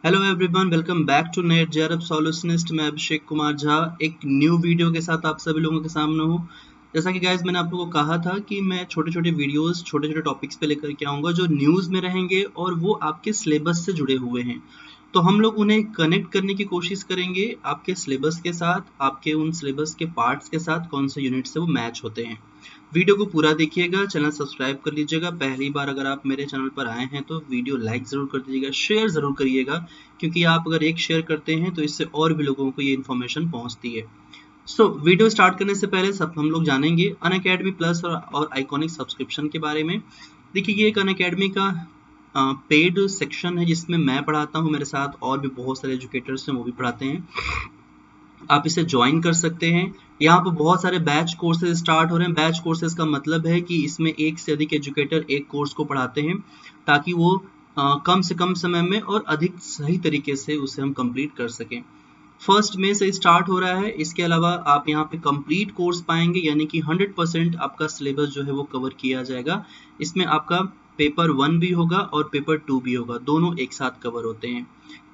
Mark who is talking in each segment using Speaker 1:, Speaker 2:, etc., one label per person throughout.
Speaker 1: Hello everyone, welcome back to NET JRF Solutionist. मैं अभिषेक कुमार झा एक new video के साथ आप सभी लोगों के सामने हूँ। जैसा कि गाइज मैंने आप लोगों को कहा था कि मैं छोटे छोटे वीडियोस छोटे छोटे टॉपिक्स पे लेकर के आऊँगा जो न्यूज़ में रहेंगे और वो आपके सिलेबस से जुड़े हुए हैं। तो हम लोग उन्हें कनेक्ट करने की कोशिश करेंगे आपके सिलेबस के साथ, आपके उन सिलेबस के पार्ट्स के साथ कौन से यूनिट से वो मैच होते हैं। वीडियो को पूरा देखिएगा, चैनल सब्सक्राइब कर लीजिएगा। पहली बार अगर आप मेरे चैनल पर आए हैं तो वीडियो लाइक ज़रूर कर दीजिएगा, शेयर ज़रूर करिएगा, क्योंकि आप अगर एक शेयर करते हैं तो इससे और भी लोगों को ये इन्फॉर्मेशन पहुंचती है। वीडियो स्टार्ट करने से पहले सब हम लोग जानेंगे अनअकैडमी प्लस और आइकॉनिक सब्सक्रिप्शन के बारे में। देखिए, ये एक अनअकैडमी का पेड सेक्शन है जिसमें मैं पढ़ाता हूँ, मेरे साथ और भी बहुत सारे एजुकेटर्स हैं वो भी पढ़ाते हैं। आप इसे ज्वाइन कर सकते हैं। यहाँ पर बहुत सारे बैच कोर्सेज स्टार्ट हो रहे हैं। बैच कोर्सेज का मतलब है कि इसमें एक से अधिक एजुकेटर एक कोर्स को पढ़ाते हैं ताकि वो कम से कम समय में और अधिक सही तरीके से उसे हम कंप्लीट कर सकें। 1 मई से स्टार्ट हो रहा है। इसके अलावा आप यहाँ पे कंप्लीट कोर्स पाएंगे, यानी कि 100% आपका सिलेबस जो है वो कवर किया जाएगा। इसमें आपका पेपर 1 भी होगा और पेपर 2 भी होगा, दोनों एक साथ कवर होते हैं।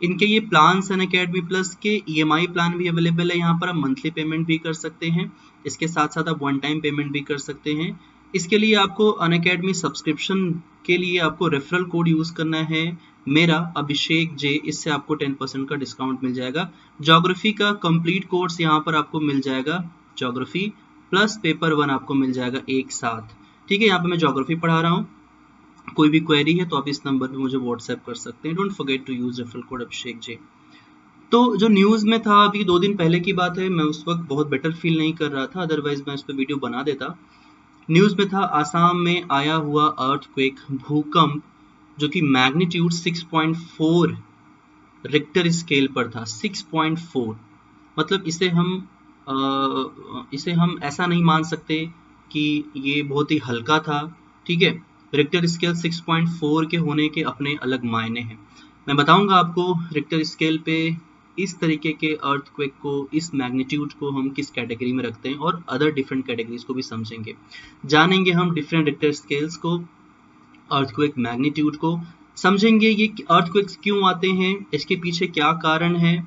Speaker 1: इनके ये प्लान्स हैं अनअकैडमी प्लस के, ईएमआई प्लान भी अवेलेबल है। यहाँ पर आप मंथली पेमेंट भी कर सकते हैं, इसके साथ साथ आप वन टाइम पेमेंट भी कर सकते हैं। इसके लिए आपको अनअकैडमी सब्सक्रिप्शन के लिए आपको रेफरल कोड यूज़ करना है, मेरा अभिषेक जे। इससे आपको 10% का डिस्काउंट मिल जाएगा। ज्योग्राफी का कंप्लीट कोर्स यहाँ पर आपको मिल जाएगा, ज्योग्राफी प्लस पेपर 1 आपको मिल जाएगा एक साथ। ठीक है, यहाँ पे मैं ज्योग्राफी पढ़ा रहा हूँ। कोई भी क्वेरी है तो आप इस नंबर पे मुझे व्हाट्सएप कर सकते हैं। Don't forget to use referral code Abhishek J. तो जो न्यूज़ में था, अभी 2 दिन पहले की बात है, मैं उस वक्त बहुत बेटर फील नहीं कर रहा था, अदरवाइज मैं इस पर वीडियो बना देता। न्यूज़ में था आसाम में आया हुआ अर्थक्वेक, भूकंप, जो कि मैग्नीट्यूड 6.4 रिक्टर स्केल पर था। 6.4 मतलब इसे हम ऐसा नहीं मान सकते कि ये बहुत ही हल्का था। ठीक है, रिक्टर स्केल 6.4 के होने के अपने अलग मायने हैं। मैं बताऊंगा आपको रिक्टर स्केल पे इस तरीके के अर्थक्वेक को, इस मैग्नीट्यूड को हम किस कैटेगरी में रखते हैं, और अदर डिफरेंट कैटेगरीज को भी समझेंगे। जानेंगे हम डिफरेंट रिक्टर स्केल्स को, अर्थक्वेक मैग्नीट्यूड को समझेंगे, ये अर्थक्वेक्स क्यों आते हैं, इसके पीछे क्या कारण है,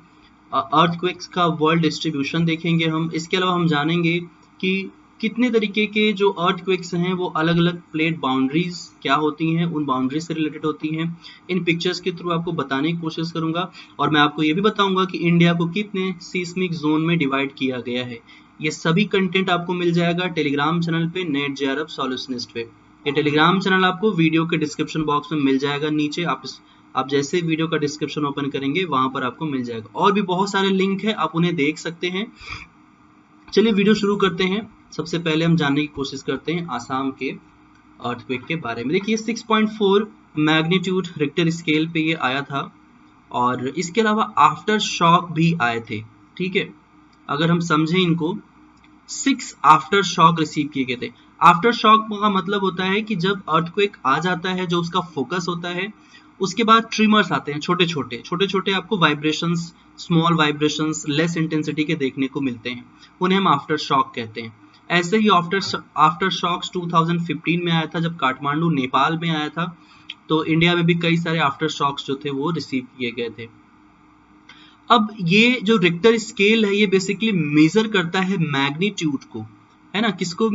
Speaker 1: अर्थक्वेक्स का वर्ल्ड डिस्ट्रीब्यूशन देखेंगे हम। इसके अलावा हम जानेंगे कि कितने तरीके के जो अर्थक्वेक्स हैं वो अलग अलग प्लेट बाउंड्रीज क्या होती हैं, उन बाउंड्रीज से रिलेटेड होती हैं। इन पिक्चर्स के थ्रू आपको बताने की कोशिश करूंगा, और मैं आपको ये भी बताऊंगा कि इंडिया को कितने सीस्मिक जोन में डिवाइड किया गया है। ये सभी कंटेंट आपको मिल जाएगा टेलीग्राम चैनल पे, नेट जेआरएफ सॉल्यूशनिस्ट पे। ये टेलीग्राम चैनल आपको वीडियो के डिस्क्रिप्शन बॉक्स में मिल जाएगा नीचे। आप जैसे वीडियो का डिस्क्रिप्शन ओपन करेंगे वहां पर आपको मिल जाएगा, और भी बहुत सारे लिंक है, आप उन्हें देख सकते हैं। चलिए वीडियो शुरू करते हैं। सबसे पहले हम जानने की कोशिश करते हैं आसाम के अर्थक्वेक के बारे में। देखिए, 6.4 मैग्नीट्यूड रिक्टर स्केल पे ये आया था, और इसके अलावा आफ्टर शॉक भी आए थे। ठीक है, अगर हम समझें इनको, 6 आफ्टर शॉक रिसीव किए गए थे। आफ्टर शॉक का मतलब होता है कि जब अर्थक्वेक आ जाता है, जो उसका फोकस होता है, उसके बाद ट्रिमर्स आते हैं, छोटे छोटे आपको vibrations, small vibrations less intensity के देखने को मिलते हैं, उन्हें हम आफ्टर शॉक कहते हैं। ऐसे ही आफ्टर शॉक्स 2015 में आया था, जब काठमांडू नेपाल में आया था। तो इंडिया में भी कई सारे आफ्टर शॉक्स जो थे वो रिसीव किए गए थे। अब ये जो रिक्टर स्केल है, ये बेसिकली मेजर करता है मैग्नीट्यूड को, है ना। किसको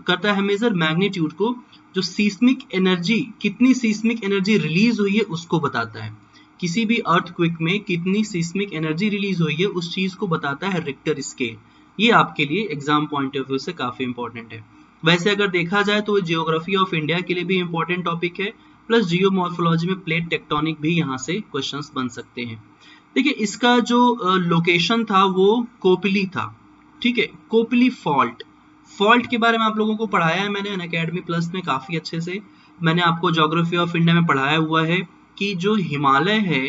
Speaker 1: करता है मेजर? मैग्नीट्यूड को। जो सीस्मिक एनर्जी, कितनी सीस्मिक एनर्जी रिलीज हुई है उसको बताता है। किसी भी अर्थक्वेक में कितनी सीस्मिक एनर्जी रिलीज हुई है उस चीज को बताता है रिक्टर स्केल। ये आपके लिए एग्जाम पॉइंट ऑफ व्यू से काफी इंपॉर्टेंट है। वैसे अगर देखा जाए तो जियोग्राफी ऑफ इंडिया के लिए भी इंपॉर्टेंट टॉपिक है, प्लस जियोमॉर्फोलॉजी में प्लेट टेक्टोनिक भी यहाँ से क्वेश्चंस बन सकते हैं। देखिए, इसका जो लोकेशन था वो कोपली था। ठीक है, कोपली फॉल्ट के बारे में आप लोगों को पढ़ाया है मैंने अनअकैडमी प्लस में काफी अच्छे से। मैंने आपको ज्योग्राफी ऑफ इंडिया में पढ़ाया हुआ है कि जो हिमालय है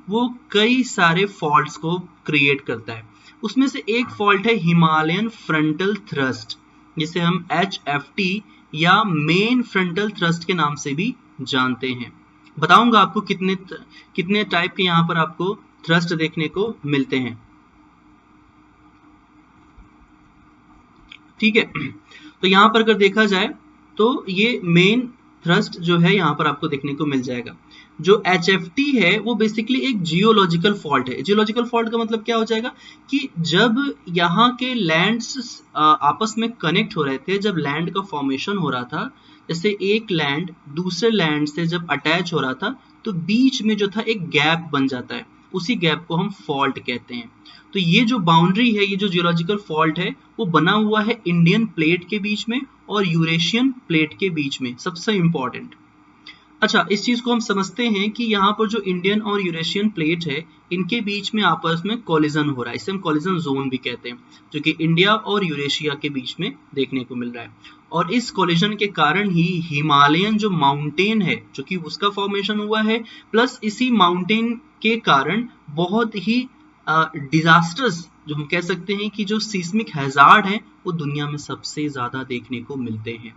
Speaker 1: वो कई सारे फॉल्ट्स को क्रिएट करता है। उसमें से एक फॉल्ट है हिमालयन फ्रंटल थ्रस्ट, जिसे हम HFT या मेन फ्रंटल थ्रस्ट के नाम से भी जानते हैं। बताऊंगा आपको कितने टाइप के यहाँ पर आपको थ्रस्ट देखने को मिलते हैं। ठीक है, तो यहाँ पर अगर देखा जाए तो ये मेन थ्रस्ट जो है यहाँ पर आपको देखने को मिल जाएगा। जो HFT है वो बेसिकली एक जियोलॉजिकल फॉल्ट है। जियोलॉजिकल फॉल्ट का मतलब क्या हो जाएगा कि जब यहाँ के लैंड्स आपस में कनेक्ट हो रहे थे, जब लैंड का फॉर्मेशन हो रहा था, जैसे एक लैंड दूसरे लैंड से जब अटैच हो रहा था तो बीच में जो था एक गैप बन जाता है, उसी गैप को हम फॉल्ट कहते हैं। तो ये जो बाउंड्री है, ये जो जियोलॉजिकल फॉल्ट है, वो बना हुआ है इंडियन प्लेट के बीच में और यूरेशियन प्लेट के बीच में, सबसे इंपॉर्टेंट। अच्छा, इस चीज को हम समझते हैं कि यहाँ पर जो इंडियन और यूरेशियन प्लेट है, इनके बीच में आपस में कोलिजन हो रहा है, इसे हम कोलिजन जोन भी कहते हैं, जो कि इंडिया और यूरेशिया के बीच में देखने को मिल रहा है। और इस कोलिजन के कारण ही हिमालयन जो माउंटेन है, जो कि उसका फॉर्मेशन हुआ है, प्लस इसी माउंटेन के कारण बहुत ही डिजास्टर्स, जो हम कह सकते हैं कि जो सीस्मिक हैजार्ड है, वो दुनिया में सबसे ज्यादा देखने को मिलते हैं।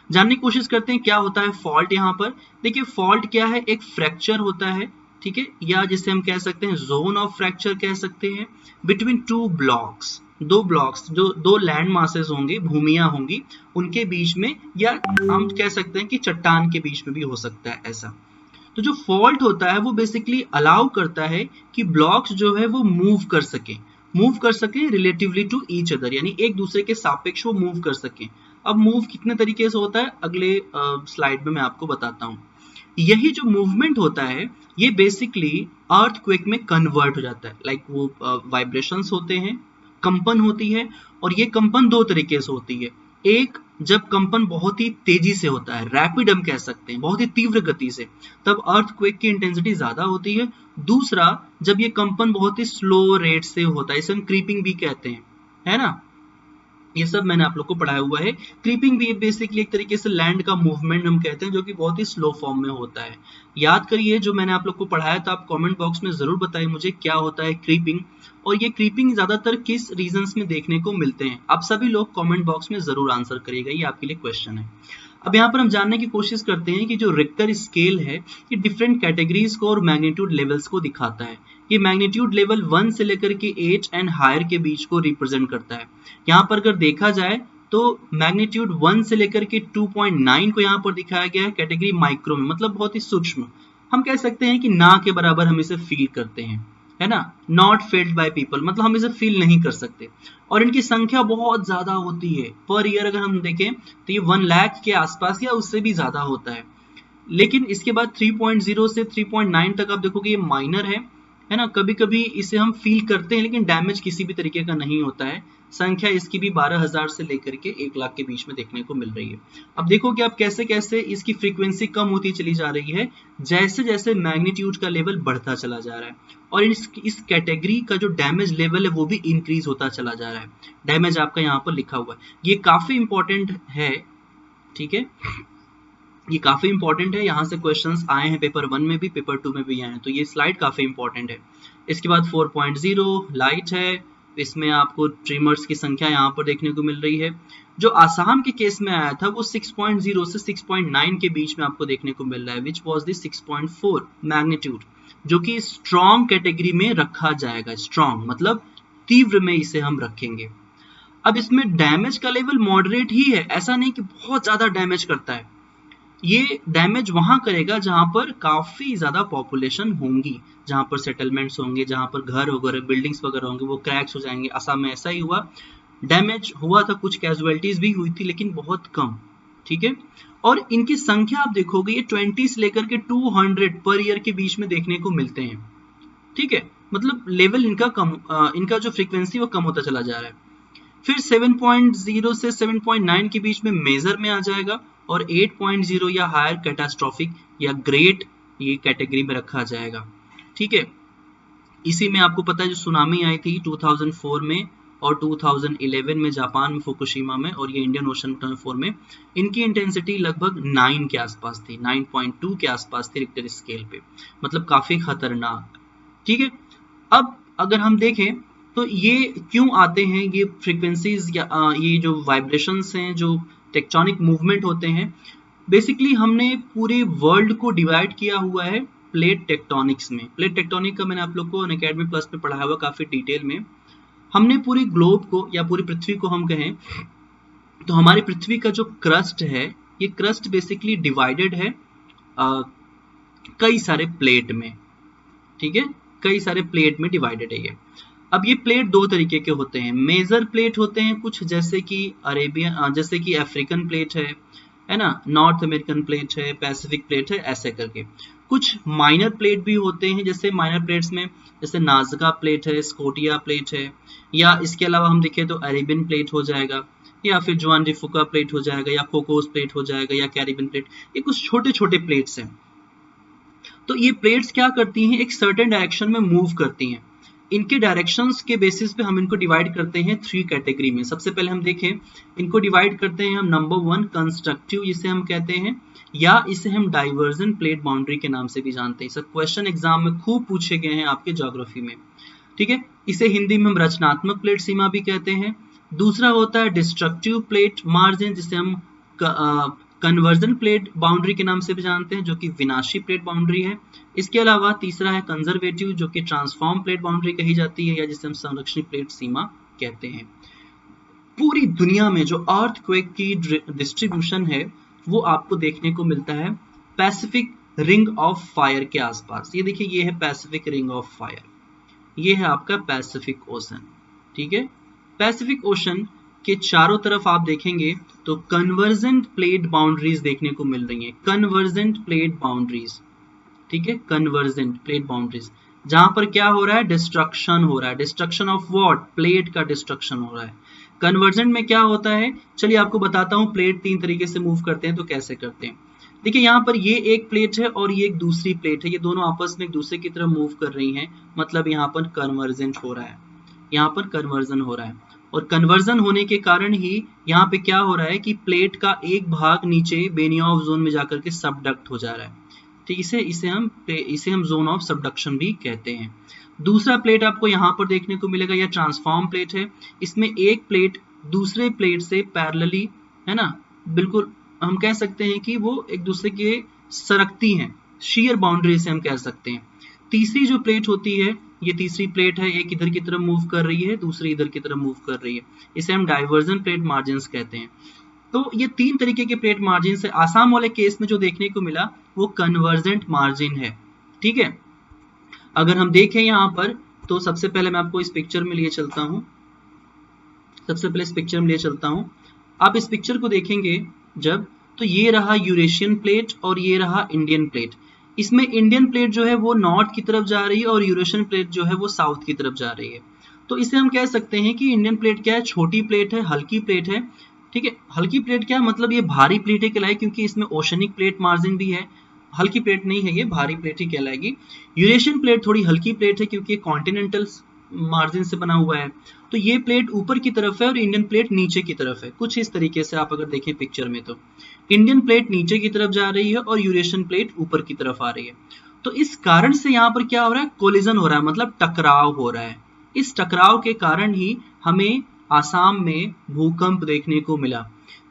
Speaker 1: जानने की कोशिश करते हैं क्या होता है फॉल्ट। यहाँ पर देखिए, फॉल्ट क्या है, एक फ्रैक्चर होता है, ठीक है, या जिसे हम कह सकते हैं जोन ऑफ फ्रैक्चर कह सकते हैं, बिटवीन टू ब्लॉक्स, दो ब्लॉक्स, जो दो लैंड मासेस होंगे, भूमियां होंगी, उनके बीच में, या हम कह सकते हैं कि चट्टान के बीच में भी हो सकता है ऐसा। तो जो फॉल्ट होता है वो बेसिकली अलाउ करता है कि ब्लॉक्स जो है वो मूव कर सके रिलेटिवली टू ईच अदर, यानी एक दूसरे के सापेक्ष वो मूव कर सके। अब मूव कितने तरीके से होता है, अगले स्लाइड में मैं आपको बताता हूँ। यही जो मूवमेंट होता है, ये बेसिकली अर्थक्वेक में कन्वर्ट हो जाता है, लाइक वो वाइब्रेशंस होते हैं, कंपन होती है, और ये कंपन दो तरीके से होती है। एक, जब कंपन बहुत ही तेजी से होता है, रैपिड हम कह सकते हैं, बहुत ही तीव्र गति से, तब अर्थक्वेक की इंटेंसिटी ज्यादा होती है। दूसरा, जब ये कंपन बहुत ही स्लो रेट से होता है, इसे हम क्रीपिंग भी कहते हैं, है ना, ये सब मैंने आप लोग को पढ़ाया हुआ है। क्रीपिंग भी बेसिकली एक तरीके से लैंड का मूवमेंट हम कहते हैं, जो कि बहुत ही स्लो फॉर्म में होता है। याद करिए जो मैंने आप लोग को पढ़ाया था, आप कमेंट बॉक्स में जरूर बताइए मुझे क्या होता है क्रीपिंग, और ये क्रीपिंग ज्यादातर किस रीजंस में देखने को मिलते हैं। आप सभी लोग कमेंट बॉक्स में जरूर आंसर करिएगा, ये आपके लिए क्वेश्चन है। अब यहाँ पर हम जानने की कोशिश करते हैं कि जो रिक्टर स्केल है, ये डिफरेंट कैटेगरीज को और मैग्नीट्यूड लेवल्स को दिखाता है। ये मैग्नीट्यूड लेवल 1 से लेकर के 8 एंड हायर के बीच को रिप्रेजेंट करता है। यहाँ पर अगर देखा जाए तो मैग्नीट्यूड 1 से लेकर के 2.9 को यहाँ पर दिखाया गया है कैटेगरी माइक्रो में, मतलब बहुत ही सूक्ष्म। हम कह सकते हैं कि ना के बराबर हम इसे फील करते हैं, है ना, नॉट फेल्ड बाय पीपल, मतलब हम इसे फील नहीं कर सकते। और इनकी संख्या बहुत ज्यादा होती है, पर ईयर अगर हम देखें तो ये 1 लाख के आसपास या उससे भी ज्यादा होता है। लेकिन इसके बाद 3.0 से 3.9 तक आप देखोगे ये माइनर है ना, कभी कभी इसे हम फील करते हैं, लेकिन डैमेज किसी भी तरीके का नहीं होता है। संख्या इसकी भी 12,000 से लेकर के 1 लाख के बीच में देखने को मिल रही है। अब देखो कि आप कैसे कैसे इसकी फ्रीक्वेंसी कम होती चली जा रही है, जैसे जैसे मैग्नीट्यूड का लेवल बढ़ता चला जा रहा है, और इस कैटेगरी का जो डैमेज लेवल है वो भी इंक्रीज होता चला जा रहा है। डैमेज आपका यहाँ पर लिखा हुआ है, ये काफी इंपॉर्टेंट है, ठीक है, ये काफी इंपॉर्टेंट है। यहाँ से क्वेश्चंस आए हैं पेपर 1 में भी, पेपर 2 में भी आए हैं, तो ये स्लाइड काफी इंपॉर्टेंट है। इसके बाद 4.0 लाइट है, इसमें आपको ट्रिमर्स की संख्या यहाँ पर देखने को मिल रही है। जो आसाम के केस में आया था वो 6.0 से 6.9 के बीच में आपको देखने को मिल रहा है, विच वॉज द 6.4 मैग्नीट्यूड, जो कि स्ट्रॉन्ग कैटेगरी में रखा जाएगा। स्ट्रॉन्ग मतलब तीव्र में इसे हम रखेंगे। अब इसमें डैमेज का लेवल मॉडरेट ही है, ऐसा नहीं कि बहुत ज्यादा डैमेज करता है। ये डैमेज वहां करेगा जहां पर काफी ज्यादा पॉपुलेशन होंगी, जहां पर सेटलमेंट्स होंगे, जहां पर घर वगैरह बिल्डिंग्स वगैरह होंगे, वो क्रैक्स हो जाएंगे। असम में ऐसा ही हुआ, डैमेज हुआ था, कुछ कैजुअलिटीज भी हुई थी, लेकिन बहुत कम, ठीक है। और इनकी संख्या आप देखोगे ये 20 से लेकर के 200 पर ईयर के बीच में देखने को मिलते हैं, ठीक है, मतलब लेवल इनका कम, इनका जो फ्रीक्वेंसी वो कम होता चला जा रहा है। फिर 7.0 से 7.9 के बीच में मेजर में आ जाएगा, और 8.0 या हायर कैटास्ट्रोफिक या ग्रेट ये कैटेगरी में रखा जाएगा, ठीक है। इसी में आपको पता है जो सुनामी आई थी 2004 में और 2011 में जापान में फुकुशिमा में, और ये इंडियन ओशन 2004 में, इनकी इंटेंसिटी लगभग 9 के आसपास थी, 9.2 के आसपास थी रिक्टर स्केल पे, मतलब काफी खतरनाक, ठीक है। अब अगर हम देखें तो ये क्यों आते हैं ये फ्रीक्वेंसीज, या ये जो वाइब्रेशंस हैं, जो टेक्टोनिक मूवमेंट होते हैं, बेसिकली हमने पूरे वर्ल्ड को डिवाइड किया हुआ है प्लेट टेक्टोनिक्स में। प्लेट टेक्टोनिक का मैंने आप लोग को अनअकैडमी प्लस पे पढ़ाया हुआ काफी डिटेल में। हमने पूरी ग्लोब को या पूरी पृथ्वी को हम कहें तो हमारी पृथ्वी का जो क्रस्ट है ये क्रस्ट बेसिकली डिवाइडेड है कई सारे प्लेट में, ठीक है, कई सारे प्लेट में डिवाइडेड है ये। अब ये प्लेट दो तरीके के होते हैं, मेजर प्लेट होते हैं कुछ, जैसे कि अरेबियन, जैसे कि अफ्रीकन प्लेट है ना, नॉर्थ अमेरिकन प्लेट है, पैसिफिक प्लेट है, ऐसे करके। कुछ माइनर प्लेट भी होते हैं, जैसे माइनर प्लेट्स में जैसे नाजका प्लेट है, स्कोटिया प्लेट है, या इसके अलावा हम देखें तो अरेबियन प्लेट हो जाएगा, या फिर जुआन डी फुका प्लेट हो जाएगा, या कोकोस प्लेट हो जाएगा, या कैरिबियन प्लेट। ये कुछ छोटे छोटे प्लेट्स हैं। तो ये प्लेट्स क्या करती हैं, एक सर्टेन डायरेक्शन में मूव करती हैं। इनके डायरेक्शंस के बेसिस पे हम इनको डिवाइड करते हैं 3 कैटेगरी में। सबसे पहले हम देखें, इनको डिवाइड करते हैं हम नंबर 1 कंस्ट्रक्टिव, जिसे हम कहते हैं, या इसे हम डाइवर्जन प्लेट बाउंड्री के नाम से भी जानते हैं। सब क्वेश्चन एग्जाम में खूब पूछे गए हैं आपके ज्योग्राफी में, ठीक है। इसे हिंदी में हम रचनात्मक प्लेट सीमा भी कहते हैं। दूसरा होता है डिस्ट्रक्टिव प्लेट मार्जिन, जिसे हम कन्वर्जन प्लेट बाउंड्री के नाम से भी जानते हैं, जो कि विनाशी प्लेट बाउंड्री है। इसके अलावा तीसरा है कंजर्वेटिव, जो कि ट्रांसफॉर्म प्लेट बाउंड्री कही जाती है, या जिसे हम संरक्षित प्लेट सीमा कहते हैं। पूरी दुनिया में जो अर्थक्वेक की डिस्ट्रीब्यूशन है वो आपको देखने को मिलता है पैसिफिक रिंग ऑफ फायर के आसपास। ये देखिए, ये है पैसिफिक रिंग ऑफ फायर, ये है आपका पैसिफिक ओशन, ठीक है। पैसिफिक ओशन के चारों तरफ आप देखेंगे तो कन्वर्जेंट प्लेट बाउंड्रीज देखने को मिल रही हैं, कन्वर्जेंट प्लेट बाउंड्रीज, ठीक है, कन्वर्जेंट प्लेट बाउंड्रीज, जहां पर क्या हो रहा है, डिस्ट्रक्शन हो रहा है। डिस्ट्रक्शन ऑफ व्हाट, प्लेट का डिस्ट्रक्शन हो रहा है। कन्वर्जेंट में क्या होता है, चलिए आपको बताता हूं, प्लेट 3 तरीके से मूव करते हैं, तो कैसे करते हैं। देखिए यहाँ पर ये एक प्लेट है और ये एक दूसरी प्लेट है, ये दोनों आपस में एक दूसरे की तरफ मूव कर रही हैं, मतलब यहाँ पर कन्वर्जेंट हो रहा है, यहाँ पर कन्वर्जन हो रहा है। और कन्वर्जन होने के कारण ही यहाँ पे क्या हो रहा है कि प्लेट का एक भाग नीचे बेनियोफ जोन में जाकर के सबडक्ट हो जा रहा है, ठीक। इसे हम जोन ऑफ सबडक्शन भी कहते हैं। दूसरा प्लेट आपको यहाँ पर देखने को मिलेगा, यह ट्रांसफॉर्म प्लेट है। इसमें एक प्लेट दूसरे प्लेट से पैरेलली, है ना, बिल्कुल हम कह सकते हैं कि वो एक दूसरे के सरकती हैं, शेयर बाउंड्री से हम कह सकते हैं। तीसरी जो प्लेट होती है, ये तीसरी प्लेट है, एक इधर की तरफ मूव कर रही है, दूसरी इधर की तरफ मूव कर रही है, इसे हम डाइवर्जन प्लेट मार्जिन्स कहते हैं। तो ये 3 तरीके के प्लेट मार्जिन से आसाम वाले केस में जो देखने को मिला वो कन्वर्जेंट मार्जिन है, ठीक है। अगर हम देखें यहाँ पर तो सबसे पहले मैं आपको इस पिक्चर में लिए चलता हूँ, सबसे पहले इस पिक्चर में लिए चलता हूँ। आप इस पिक्चर को देखेंगे जब, तो ये रहा यूरेशियन प्लेट और ये रहा इंडियन प्लेट। इसमें इंडियन प्लेट जो है वो नॉर्थ की तरफ जा रही है और यूरेशियन प्लेट जो है वो साउथ की तरफ जा रही है। तो इसे हम कह सकते हैं कि इंडियन प्लेट क्या है, छोटी प्लेट है, हल्की प्लेट है, ठीक है। हल्की प्लेट क्या मतलब ये भारी प्लेट ही कहलाएगी, क्योंकि इसमें ओशनिक प्लेट मार्जिन भी है, हल्की प्लेट नहीं है, ये भारी प्लेट ही कहलाएगी। यूरेशियन प्लेट थोड़ी हल्की प्लेट है क्योंकि कॉन्टिनेंटल मार्जिन से बना हुआ है, तो ये प्लेट ऊपर की तरफ है और इंडियन प्लेट नीचे की तरफ है। कुछ इस तरीके से आप अगर देखें पिक्चर में तो इंडियन प्लेट नीचे की तरफ जा रही है और यूरेशियन प्लेट ऊपर की तरफ आ रही है। तो इस कारण से यहाँ पर क्या हो रहा है, कोलिजन हो रहा है, मतलब टकराव हो रहा है। इस टकराव के कारण ही हमें आसाम में भूकंप देखने को मिला।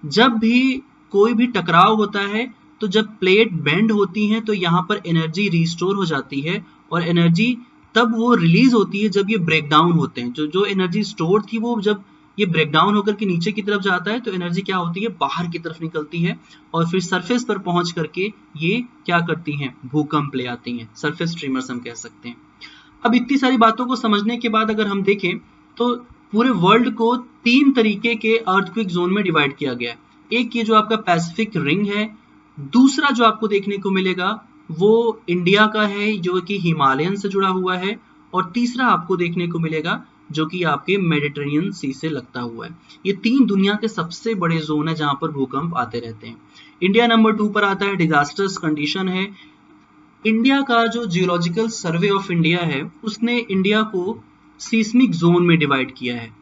Speaker 1: जब भी कोई भी टकराव होता है तो जब प्लेट बेंड होती हैं तो यहाँ पर एनर्जी रिस्टोर हो जाती है, और एनर्जी तब वो रिलीज होती है जब ये ब्रेक डाउन होते हैं। जो एनर्जी स्टोर थी वो जब ये ब्रेक डाउन होकर के नीचे की तरफ जाता है तो एनर्जी क्या होती है, बाहर की तरफ निकलती है और फिर सरफेस पर पहुंच करके ये क्या करती हैं, भूकंप ले आती हैं, सरफेस ट्रिमर्स हम कह सकते हैं। अब इतनी सारी बातों को समझने के बाद अगर हम देखें तो पूरे वर्ल्ड को 3 तरीके के अर्थक्वेक जोन में डिवाइड किया गया है। एक ये जो आपका पैसिफिक रिंग है, दूसरा जो आपको देखने को मिलेगा वो इंडिया का है जो कि हिमालयन से जुड़ा हुआ है, और तीसरा आपको देखने को मिलेगा जो कि आपके मेडिटेरेनियन सी से लगता हुआ है। ये 3 दुनिया के सबसे बड़े जोन है जहां पर भूकंप आते रहते हैं। इंडिया नंबर 2 पर आता है, डिजास्टर्स कंडीशन है। इंडिया का जो जियोलॉजिकल सर्वे ऑफ इंडिया है उसने इंडिया को सीस्मिक जोन में डिवाइड किया है।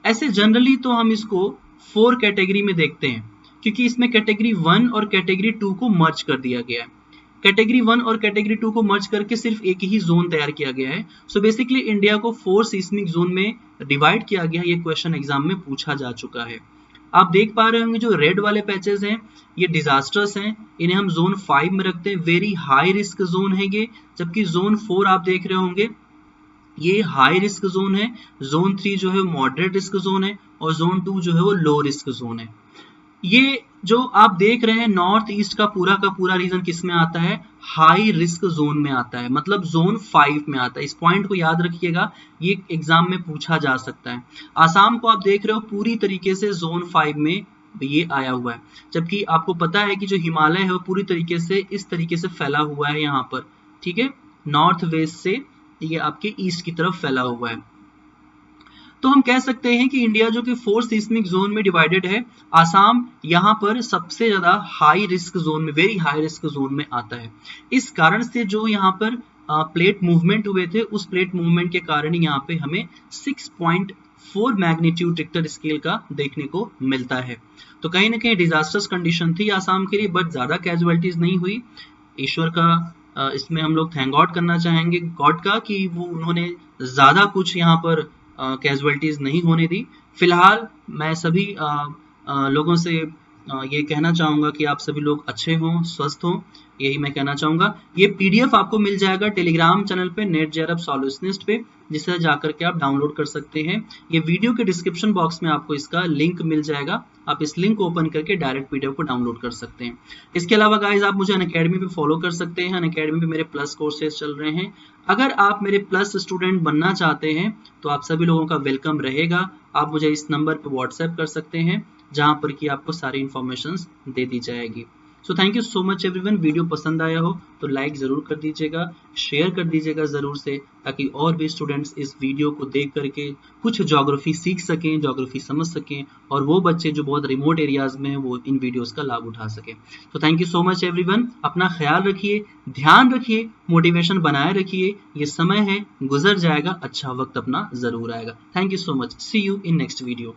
Speaker 1: ऐसे जनरली तो हम इसको 4 कैटेगरी में देखते हैं, क्योंकि इसमें कैटेगरी 1 और कैटेगरी 2 को मर्ज कर दिया गया है। कैटेगरी 1 और कैटेगरी 2 को मर्ज करके सिर्फ एक ही जोन तैयार किया गया है। सो बेसिकली इंडिया को 4 सीस्मिक जोन में डिवाइड किया गया है। ये क्वेश्चन एग्जाम में पूछा जा चुका है। आप देख पा रहे होंगे जो रेड वाले पैचेस हैं ये डिजास्टर्स हैं, इन्हें हम जोन 5 में रखते हैं, वेरी हाई रिस्क जोन है ये। जबकि जोन 4 आप देख रहे होंगे ये हाई रिस्क जोन है, जोन 3 जो है मॉडरेट रिस्क जोन है, और जोन 2 जो है वो लो रिस्क जोन है। ये जो आप देख रहे हैं नॉर्थ ईस्ट का पूरा रीजन किस में आता है, हाई रिस्क जोन में आता है, मतलब जोन 5 में आता है। इस पॉइंट को याद रखिएगा, ये एग्जाम में पूछा जा सकता है। आसाम को आप देख रहे हो पूरी तरीके से जोन 5 में ये आया हुआ है, जबकि आपको पता है कि जो हिमालय है वो पूरी तरीके से इस तरीके से फैला हुआ है यहाँ पर, ठीक है, नॉर्थ वेस्ट से ये आपके ईस्ट की तरफ फैला हुआ है। तो हम कह सकते हैं कि इंडिया जो कि 4 सीस्मिक जोन में डिवाइडेड है, आसाम यहाँ पर सबसे ज्यादा हाई रिस्क जोन में, वेरी हाई रिस्क जोन में आता है। इस कारण से जो यहाँ पर प्लेट मूवमेंट हुए थे, उस प्लेट मूवमेंट के कारण यहाँ पे हमें 6.4 मैग्नीट्यूड रिक्टर स्केल का देखने को मिलता है। तो कहीं ना कहीं डिजास्टर्स कंडीशन थी आसाम के लिए, बट ज्यादा कैजुअलिटीज नहीं हुई। ईश्वर का इसमें हम लोग थैंक गॉड करना चाहेंगे, गॉड का, कि वो उन्होंने ज्यादा कुछ यहाँ पर कैजुअलिटीज नहीं होने दी। फिलहाल मैं सभी लोगों से ये कहना चाहूंगा कि आप सभी लोग अच्छे हों, स्वस्थ हों, यही मैं कहना चाहूंगा। ये पीडीएफ आपको मिल जाएगा टेलीग्राम चैनल पे, नेट जेआरएफ सॉल्यूशनिस्ट पे, जिसे जाकर के आप डाउनलोड कर सकते हैं। ये वीडियो के डिस्क्रिप्शन बॉक्स में आपको इसका लिंक मिल जाएगा, आप इस लिंक को ओपन करके डायरेक्ट पीडीएफ को डाउनलोड कर सकते हैं। इसके अलावा गाइज आप मुझे अनअकैडमी पे फॉलो कर सकते हैं। अनअकैडमी पे मेरे प्लस कोर्सेज चल रहे हैं। अगर आप मेरे प्लस स्टूडेंट बनना चाहते हैं तो आप सभी लोगों का वेलकम रहेगा। आप मुझे इस नंबर पर व्हाट्सएप कर सकते हैं, जहां पर कि आपको सारी इन्फॉर्मेशन दे दी जाएगी। So thank you so much everyone. Video पसंद आया हो तो लाइक जरूर कर दीजिएगा, शेयर कर दीजिएगा जरूर से, ताकि और भी स्टूडेंट्स इस वीडियो को देख करके कुछ ज्योग्राफी सीख सकें, ज्योग्राफी समझ सकें, और वो बच्चे जो बहुत रिमोट एरियाज में हैं वो इन वीडियोस का लाभ उठा सकें। तो thank you so much everyone. अपना ख्याल रखिए, ध्यान रखिए, मोटिवेशन बनाए रखिए। ये समय है, गुजर जाएगा, अच्छा वक्त अपना जरूर आएगा। Thank you so much. See you in next video.